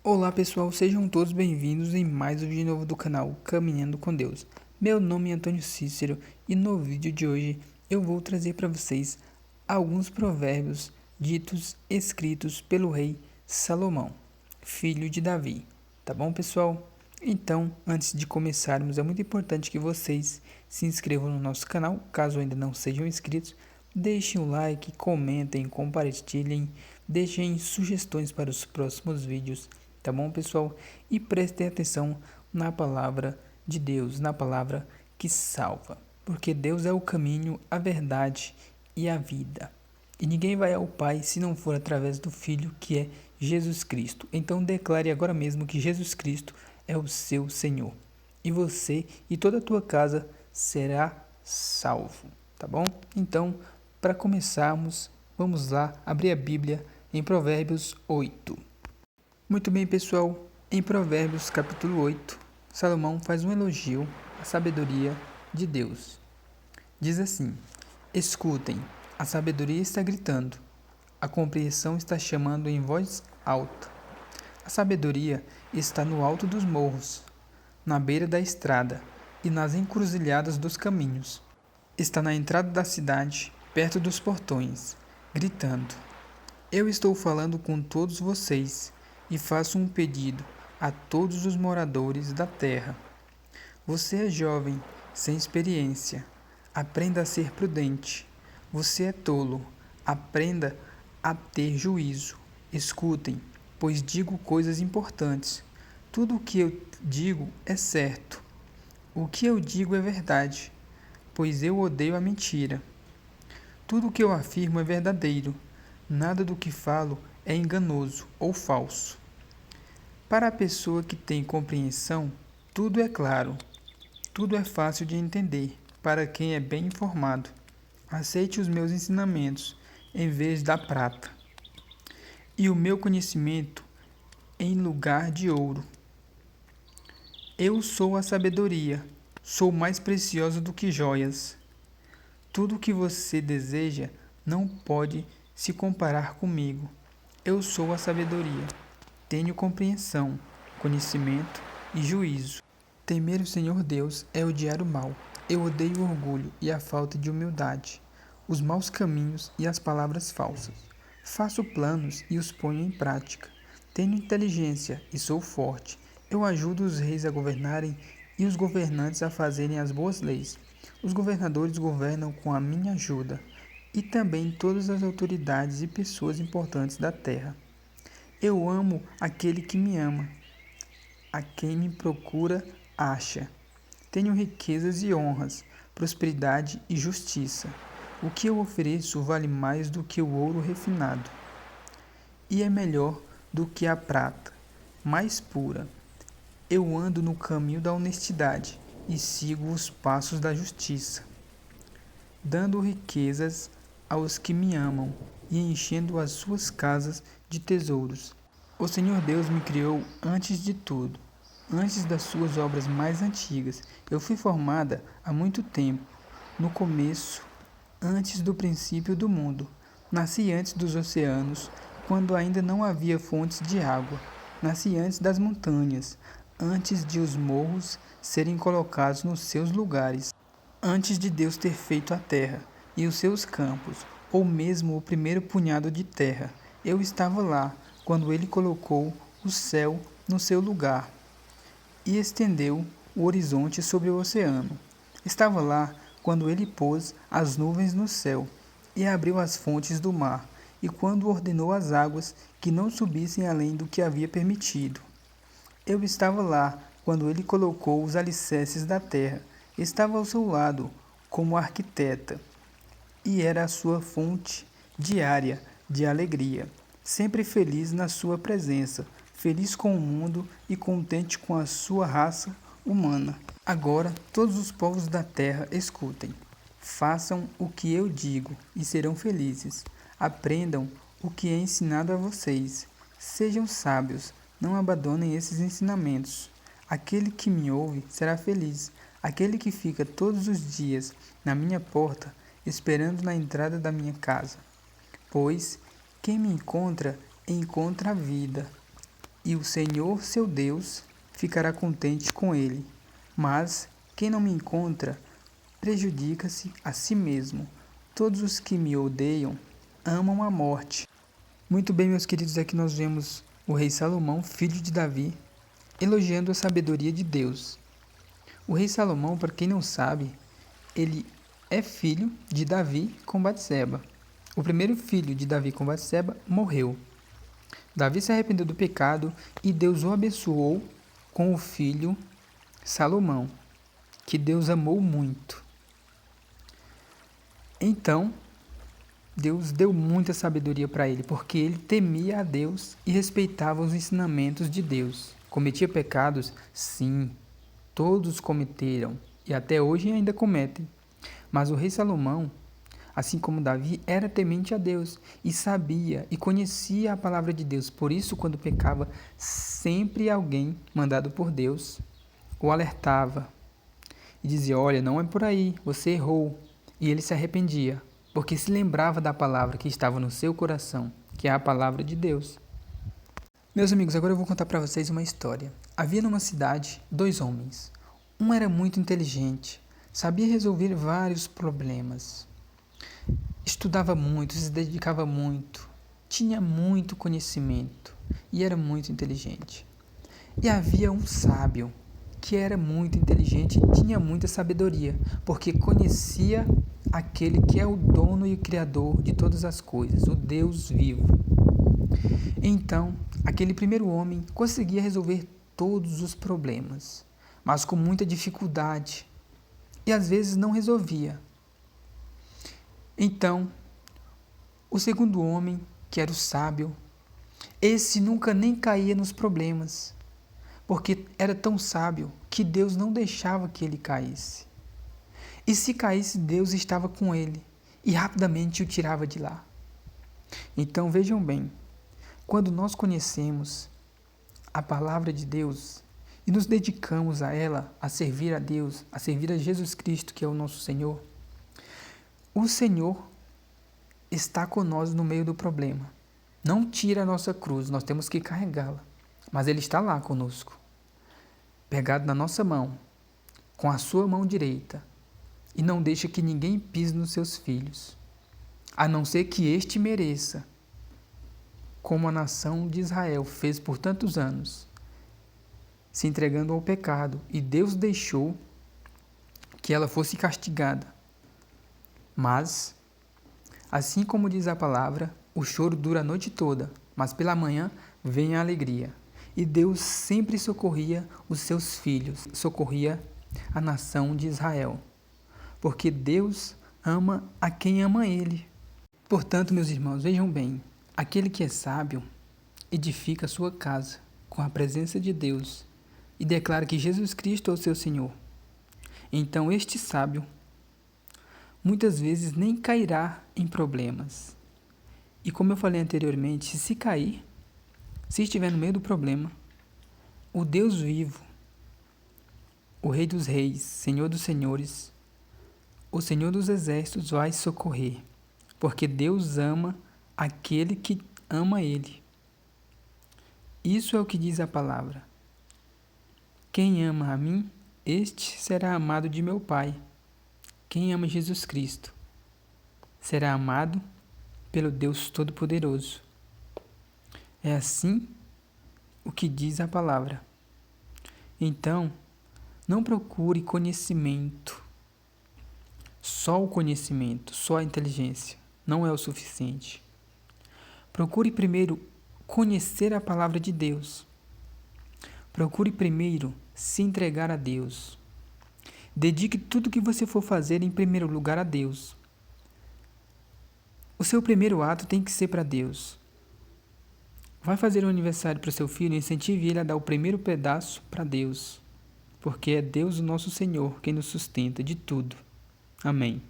Olá pessoal, sejam todos bem-vindos em mais um vídeo novo do canal Caminhando com Deus. Meu nome é Antônio Cícero e no vídeo de hoje eu vou trazer para vocês alguns provérbios ditos escritos pelo rei Salomão, filho de Davi. Tá bom, pessoal? Então, antes de começarmos, é muito importante que vocês se inscrevam no nosso canal, caso ainda não sejam inscritos. Deixem o like, comentem, compartilhem, deixem sugestões para os próximos vídeos. Tá bom, pessoal? E prestem atenção na palavra de Deus, na palavra que salva. Porque Deus é o caminho, a verdade e a vida. E ninguém vai ao Pai se não for através do Filho, que é Jesus Cristo. Então declare agora mesmo que Jesus Cristo é o seu Senhor. E você e toda a tua casa será salvo. Tá bom? Então, para começarmos, vamos lá abrir a Bíblia em Provérbios 8. Muito bem, pessoal, em Provérbios capítulo 8, Salomão faz um elogio à sabedoria de Deus. Diz assim: escutem, a sabedoria está gritando, a compreensão está chamando em voz alta. A sabedoria está no alto dos morros, na beira da estrada e nas encruzilhadas dos caminhos. Está na entrada da cidade, perto dos portões, gritando: eu estou falando com todos vocês e faço um pedido a todos os moradores da terra. Você é jovem, sem experiência. Aprenda a ser prudente. Você é tolo. Aprenda a ter juízo. Escutem, pois digo coisas importantes. Tudo o que eu digo é certo. O que eu digo é verdade, pois eu odeio a mentira. Tudo o que eu afirmo é verdadeiro. Nada do que falo é enganoso ou falso. Para a pessoa que tem compreensão, tudo é claro, tudo é fácil de entender. Para quem é bem informado, aceite os meus ensinamentos em vez da prata, e o meu conhecimento em lugar de ouro. Eu sou a sabedoria, sou mais preciosa do que joias. Tudo o que você deseja não pode se comparar comigo. Eu sou a sabedoria. Tenho compreensão, conhecimento e juízo. Temer o Senhor Deus é odiar o mal. Eu odeio o orgulho e a falta de humildade, os maus caminhos e as palavras falsas. Faço planos e os ponho em prática. Tenho inteligência e sou forte. Eu ajudo os reis a governarem e os governantes a fazerem as boas leis. Os governadores governam com a minha ajuda, e também todas as autoridades e pessoas importantes da terra. Eu amo aquele que me ama. A quem me procura, acha. Tenho riquezas e honras, prosperidade e justiça. O que eu ofereço vale mais do que o ouro refinado, e é melhor do que a prata, mais pura. Eu ando no caminho da honestidade e sigo os passos da justiça, dando riquezas aos que me amam e enchendo as suas casas de tesouros. O Senhor Deus me criou antes de tudo, antes das suas obras mais antigas. Eu fui formada há muito tempo, no começo, antes do princípio do mundo. Nasci antes dos oceanos, quando ainda não havia fontes de água. Nasci antes das montanhas, antes de os morros serem colocados nos seus lugares. Antes de Deus ter feito a terra e os seus campos, ou mesmo o primeiro punhado de terra, eu estava lá, quando ele colocou o céu no seu lugar e estendeu o horizonte sobre o oceano. Estava lá quando ele pôs as nuvens no céu e abriu as fontes do mar, e quando ordenou as águas que não subissem além do que havia permitido. Eu estava lá quando ele colocou os alicerces da terra. Estava ao seu lado como arquiteta, e era a sua fonte diária de alegria, sempre feliz na sua presença, feliz com o mundo e contente com a sua raça humana. Agora todos os povos da terra escutem. Façam o que eu digo e serão felizes. Aprendam o que é ensinado a vocês. Sejam sábios, não abandonem esses ensinamentos. Aquele que me ouve será feliz. Aquele que fica todos os dias na minha porta, esperando na entrada da minha casa. Pois quem me encontra, encontra a vida e o Senhor, seu Deus, ficará contente com ele. Mas quem não me encontra prejudica-se a si mesmo. Todos os que me odeiam amam a morte. Muito bem, meus queridos, aqui nós vemos o rei Salomão, filho de Davi, elogiando a sabedoria de Deus. O rei Salomão, para quem não sabe, ele é filho de Davi com Batseba. O primeiro filho de Davi com Batseba morreu. Davi se arrependeu do pecado e Deus o abençoou com o filho Salomão, que Deus amou muito. Então, Deus deu muita sabedoria para ele, porque ele temia a Deus e respeitava os ensinamentos de Deus. Cometia pecados? Sim, todos cometeram e até hoje ainda cometem. Mas o rei Salomão, assim como Davi, era temente a Deus e sabia e conhecia a palavra de Deus. Por isso, quando pecava, sempre alguém mandado por Deus o alertava e dizia: olha, não é por aí, você errou. E ele se arrependia, porque se lembrava da palavra que estava no seu coração, que é a palavra de Deus. Meus amigos, agora eu vou contar para vocês uma história. Havia numa cidade 2 homens. Um era muito inteligente, sabia resolver vários problemas. Estudava muito, se dedicava muito, tinha muito conhecimento e era muito inteligente. E havia um sábio que era muito inteligente e tinha muita sabedoria, porque conhecia aquele que é o dono e o criador de todas as coisas, o Deus vivo. Então, aquele primeiro homem conseguia resolver todos os problemas, mas com muita dificuldade, e às vezes não resolvia. Então, o segundo homem, que era o sábio, esse nunca nem caía nos problemas, porque era tão sábio que Deus não deixava que ele caísse. E se caísse, Deus estava com ele e rapidamente o tirava de lá. Então vejam bem, quando nós conhecemos a palavra de Deus e nos dedicamos a ela, a servir a Deus, a servir a Jesus Cristo, que é o nosso Senhor, o Senhor está conosco no meio do problema. Não tira a nossa cruz, nós temos que carregá-la. Mas Ele está lá conosco, pegado na nossa mão, com a sua mão direita, e não deixa que ninguém pise nos seus filhos, a não ser que este mereça, como a nação de Israel fez por tantos anos, se entregando ao pecado, e Deus deixou que ela fosse castigada. Mas, assim como diz a palavra, o choro dura a noite toda, mas pela manhã vem a alegria. E Deus sempre socorria os seus filhos, socorria a nação de Israel, porque Deus ama a quem ama Ele. Portanto, meus irmãos, vejam bem, aquele que é sábio edifica a sua casa com a presença de Deus e declara que Jesus Cristo é o seu Senhor. Então, este sábio muitas vezes nem cairá em problemas. E como eu falei anteriormente, se cair, se estiver no meio do problema, o Deus vivo, o Rei dos Reis, Senhor dos Senhores, o Senhor dos Exércitos vai socorrer, porque Deus ama aquele que ama Ele. Isso é o que diz a palavra. Quem ama a mim, este será amado de meu Pai. Quem ama Jesus Cristo será amado pelo Deus Todo-Poderoso. É assim o que diz a palavra. Então, não procure conhecimento. Só o conhecimento, só a inteligência não é o suficiente. Procure primeiro conhecer a palavra de Deus. Procure primeiro se entregar a Deus. Dedique tudo que você for fazer em primeiro lugar a Deus. O seu primeiro ato tem que ser para Deus. Vai fazer um aniversário para o seu filho, incentive ele a dar o primeiro pedaço para Deus, porque é Deus o nosso Senhor quem nos sustenta de tudo. Amém.